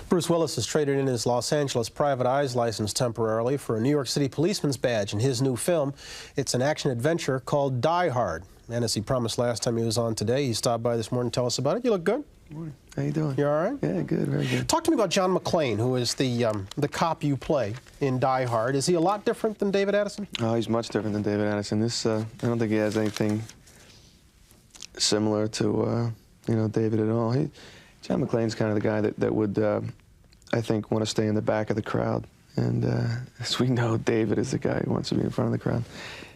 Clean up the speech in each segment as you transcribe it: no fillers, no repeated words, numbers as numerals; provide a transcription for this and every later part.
Bruce Willis has traded in his Los Angeles private eyes license temporarily for a New York City policeman's badge in his new film. It's an action-adventure called Die Hard. And as he promised last time he was on today, he stopped by this morning to tell us about it. You look good. Good morning. How you doing? You all right? Yeah, good, very good. Talk to me about John McClane, who is the cop you play in Die Hard. Is he a lot different than David Addison? Oh, he's much different than David Addison. I don't think he has anything similar to, David at all. John McClane's kind of the guy that would, I think, want to stay in the back of the crowd. And as we know, David is the guy who wants to be in front of the crowd.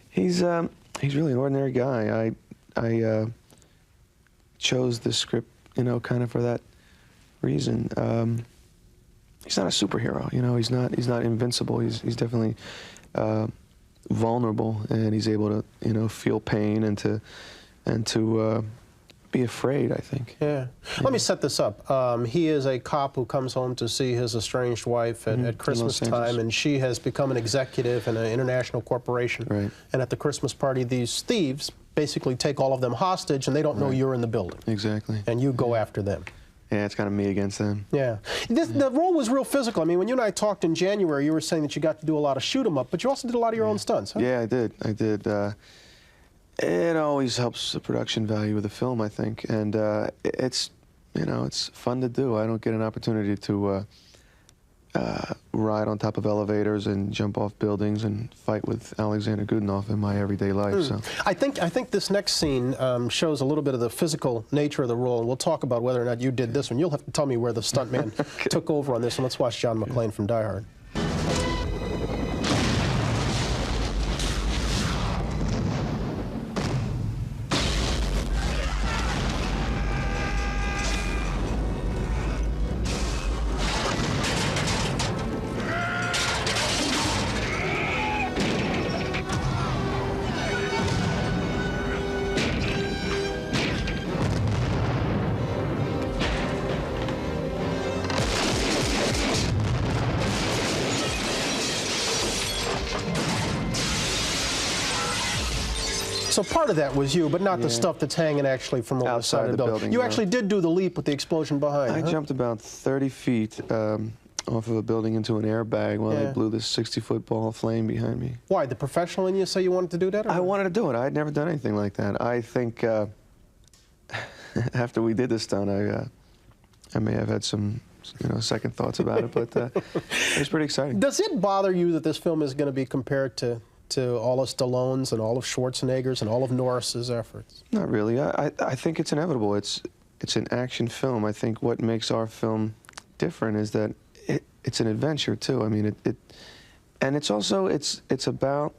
He's really an ordinary guy. I chose this script, kind of for that reason. He's not a superhero, he's not invincible. He's definitely vulnerable, and he's able to, feel pain and to be afraid, I think. Yeah. Let me set this up. He is a cop who comes home to see his estranged wife at Christmas time, and she has become an executive in an international corporation. Right. And at the Christmas party, these thieves basically take all of them hostage, and they don't know you're in the building. Exactly. And you go after them. Yeah, it's kind of me against them. Yeah. The role was real physical. I mean, when you and I talked in January, you were saying that you got to do a lot of shoot-'em-up, but you also did a lot of your own stunts, huh? Yeah, I did. It always helps the production value of the film, I think, and it's fun to do. I don't get an opportunity to ride on top of elevators and jump off buildings and fight with Alexander Goodenough in my everyday life. So I think this next scene shows a little bit of the physical nature of the role, and we'll talk about whether or not you did this one. You'll have to tell me where the stuntman took over on this one. Let's watch John McClane from Die Hard. So part of that was you, but not the stuff that's hanging actually from over the side of the building. You actually did do the leap with the explosion behind. I jumped about 30 feet off of a building into an airbag while they blew this 60-foot ball of flame behind me. Why? The professional in you say you wanted to do that? Or? I wanted to do it. I had never done anything like that. I think after we did this stunt, I may have had some second thoughts about it, but it was pretty exciting. Does it bother you that this film is going to be compared to all of Stallone's and all of Schwarzenegger's and all of Norris's efforts? Not really. I think it's inevitable. It's an action film. I think what makes our film different is that it's an adventure too. I mean, and it's also it's about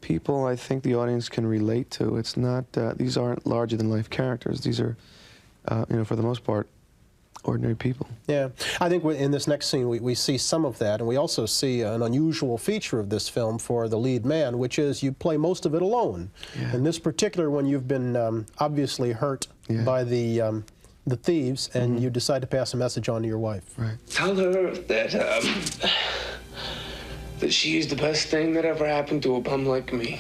people I think the audience can relate to. It's not these aren't larger than life characters. These are for the most part ordinary people. Yeah, I think in this next scene we see some of that, and we also see an unusual feature of this film for the lead man, which is you play most of it alone. Yeah. In this particular one, you've been obviously hurt by the thieves, and you decide to pass a message on to your wife. Right. Tell her that that she's the best thing that ever happened to a bum like me.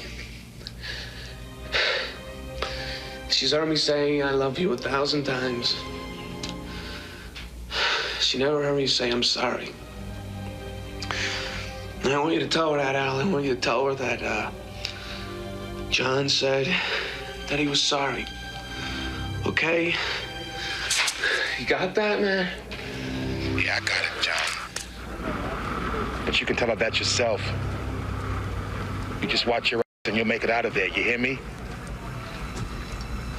She's heard me say I love you 1,000 times. She never heard me say I'm sorry. And I want you to tell her that, Al. I want you to tell her that John said that he was sorry. Okay? You got that, man? Yeah, I got it, John. But you can tell her that yourself. You just watch your ass and you'll make it out of there. You hear me?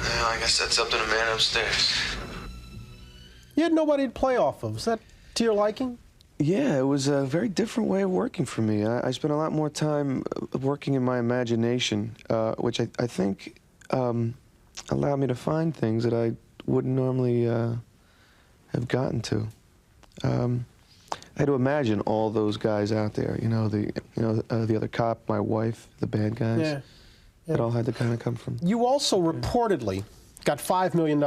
Well, I guess that's up to the man upstairs. You had nobody to play off of. Is that to your liking? Yeah, it was a very different way of working for me. I spent a lot more time working in my imagination, which I think allowed me to find things that I wouldn't normally have gotten to. I had to imagine all those guys out there. The other cop, my wife, the bad guys. Yeah. It all had to kind of come from. You also reportedly got $5 million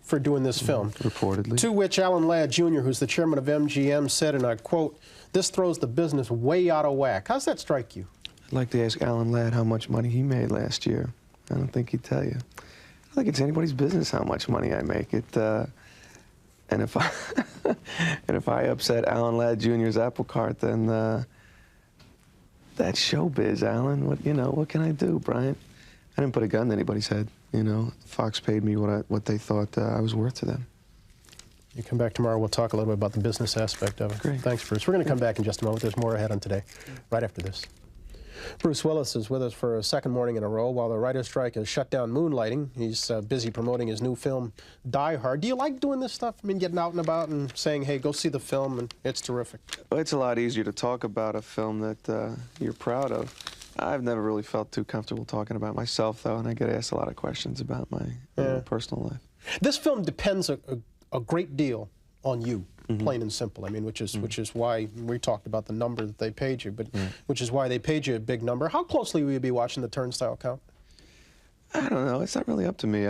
for doing this film. Reportedly. To which Alan Ladd Jr., who's the chairman of MGM, said, and I quote, "This throws the business way out of whack." How's that strike you? I'd like to ask Alan Ladd how much money he made last year. I don't think he'd tell you. I don't think it's anybody's business how much money I make. And if I and if I upset Alan Ladd Jr.'s apple cart, then that's showbiz, Alan. What can I do, Bryant? I didn't put a gun to anybody's head. Fox paid me what they thought I was worth to them. You come back tomorrow, we'll talk a little bit about the business aspect of it. Great. Thanks, Bruce. We're going to come back in just a moment. There's more ahead on Today, right after this. Bruce Willis is with us for a second morning in a row while the writer's strike has shut down moonlighting. He's busy promoting his new film, Die Hard. Do you like doing this stuff? I mean, getting out and about and saying, hey, go see the film, and it's terrific. Well, it's a lot easier to talk about a film that you're proud of. I've never really felt too comfortable talking about myself, though, and I get asked a lot of questions about my personal life. This film depends a great deal on you, plain and simple. I mean, which is why we talked about the number that they paid you, but which is why they paid you a big number. How closely will you be watching the turnstile count? I don't know. It's not really up to me.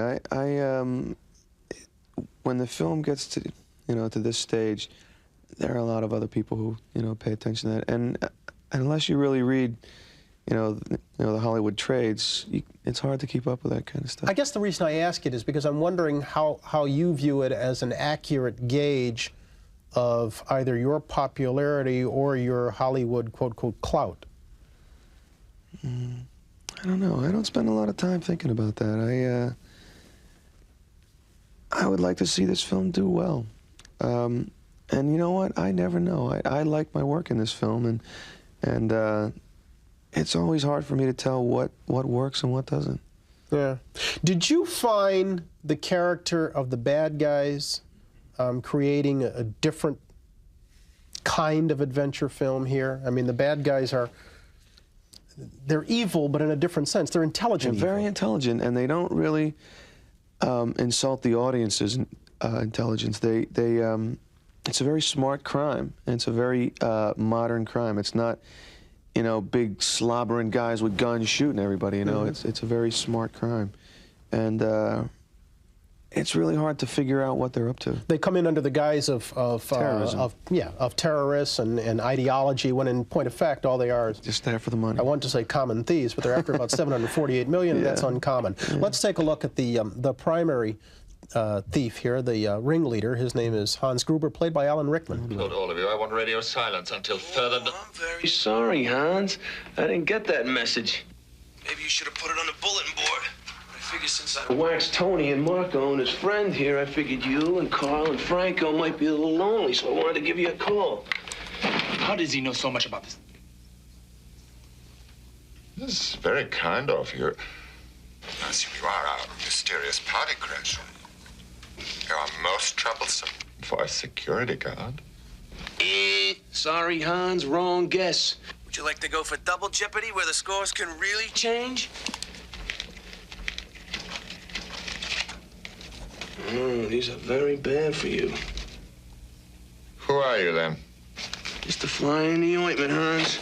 When the film gets to to this stage, there are a lot of other people who pay attention to that, and unless you really read the Hollywood trades, it's hard to keep up with that kind of stuff. I guess the reason I ask it is because I'm wondering how you view it as an accurate gauge of either your popularity or your Hollywood quote-unquote clout. I don't know. I don't spend a lot of time thinking about that. I would like to see this film do well. And you know what? I never know. I like my work in this film, and it's always hard for me to tell what works and what doesn't. Yeah. Did you find the character of the bad guys creating a different kind of adventure film here? I mean, the bad guys they're evil, but in a different sense. They're intelligent. They're very intelligent, and they don't really insult the audience's intelligence. It's a very smart crime, and it's a very modern crime. It's not big slobbering guys with guns shooting everybody. It's a very smart crime, and it's really hard to figure out what they're up to. They come in under the guise of terrorism. of terrorists and ideology, when in point of fact all they are is just there for the money. I want to say common thieves, but they're after about $748 million, and that's uncommon. Let's take a look at the primary thief here, the ringleader. His name is Hans Gruber, played by Alan Rickman. I told all of you I want radio silence until further... I'm very sorry, Hans. I didn't get that message. Maybe you should have put it on the bulletin board. I figured since I waxed Tony and Marco and his friend here, I figured you and Carl and Franco might be a little lonely, so I wanted to give you a call. How does he know so much about this? This is very kind of you. I assume you are our mysterious party crasher. You are most troublesome. For a security guard? Sorry, Hans, wrong guess. Would you like to go for double jeopardy where the scores can really change? These are very bad for you. Who are you, then? Just the fly in the ointment, Hans.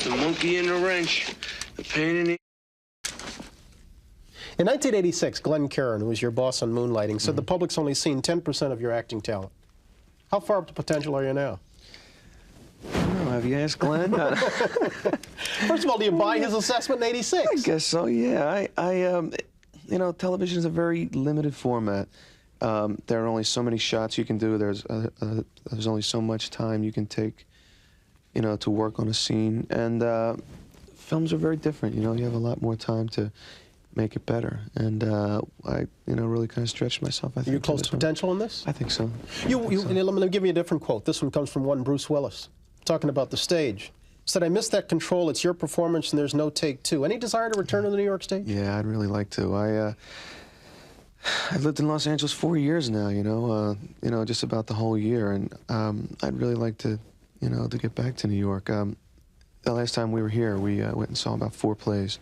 The monkey in the wrench. The pain in the... In 1986, Glenn Caron, who was your boss on Moonlighting, said the public's only seen 10% of your acting talent. How far up to potential are you now? I don't know. Have you asked Glenn? First of all, do you buy his assessment in 86? I guess so, yeah. Television is a very limited format. There are only so many shots you can do. There's only so much time you can take, to work on a scene. And films are very different. You have a lot more time to make it better. And I, really kind of stretched myself, I think. Are you close to potential in this? I think so. Let me give you a different quote. This one comes from one Bruce Willis, talking about the stage. Said, I miss that control. It's your performance, and there's no take two. Any desire to return to the New York stage? Yeah, I'd really like to. I've lived in Los Angeles 4 years now, just about the whole year, and I'd really like to, to get back to New York. The last time we were here, we went and saw about 4 plays,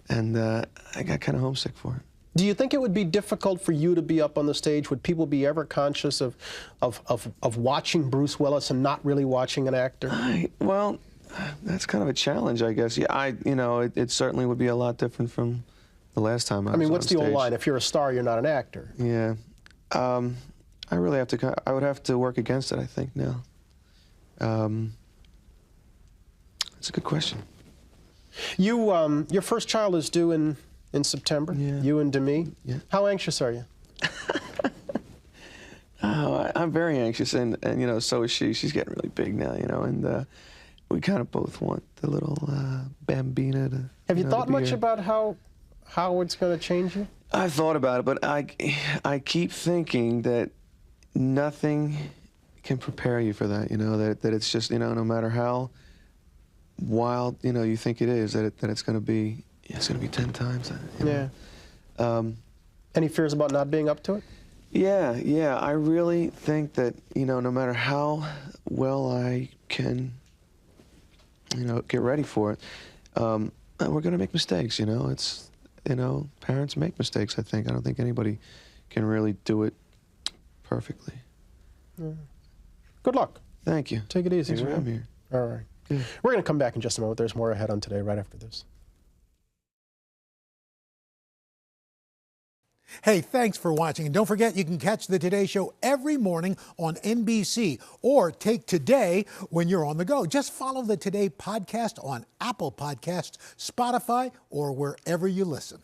and I got kind of homesick for it. Do you think it would be difficult for you to be up on the stage? Would people be ever conscious of watching Bruce Willis and not really watching an actor? Well, that's kind of a challenge, I guess. Yeah, it certainly would be a lot different from the last time I was on what's the old line? If you're a star, you're not an actor. Yeah. I really have to, I would have to work against it, I think, now. That's a good question. Your first child is due in September, Yeah. you and Demi. Yeah. How anxious are you? Oh, I'm very anxious, and you know, so is she. She's getting really big now, you know, and we kind of both want the little bambina to. Have you thought much here. about how it's going to change you? I thought about it, but I keep thinking that nothing can prepare you for that. You know, that it's just, you know, no matter how wild, you know, you think it is, that it's going to be 10 times. You know? Yeah. Any fears about not being up to it? Yeah. I really think that, you know, no matter how well I can, you know, get ready for it, we're going to make mistakes. You know, it's, you know, parents make mistakes. I don't think anybody can really do it perfectly. Good luck. Thank you. Take it easy. Thanks for having me here. All right. Good. We're going to come back in just a moment. There's more ahead on Today right after this. Hey, thanks for watching. And don't forget, you can catch the Today Show every morning on NBC or take Today when you're on the go. Just follow the Today podcast on Apple Podcasts, Spotify, or wherever you listen.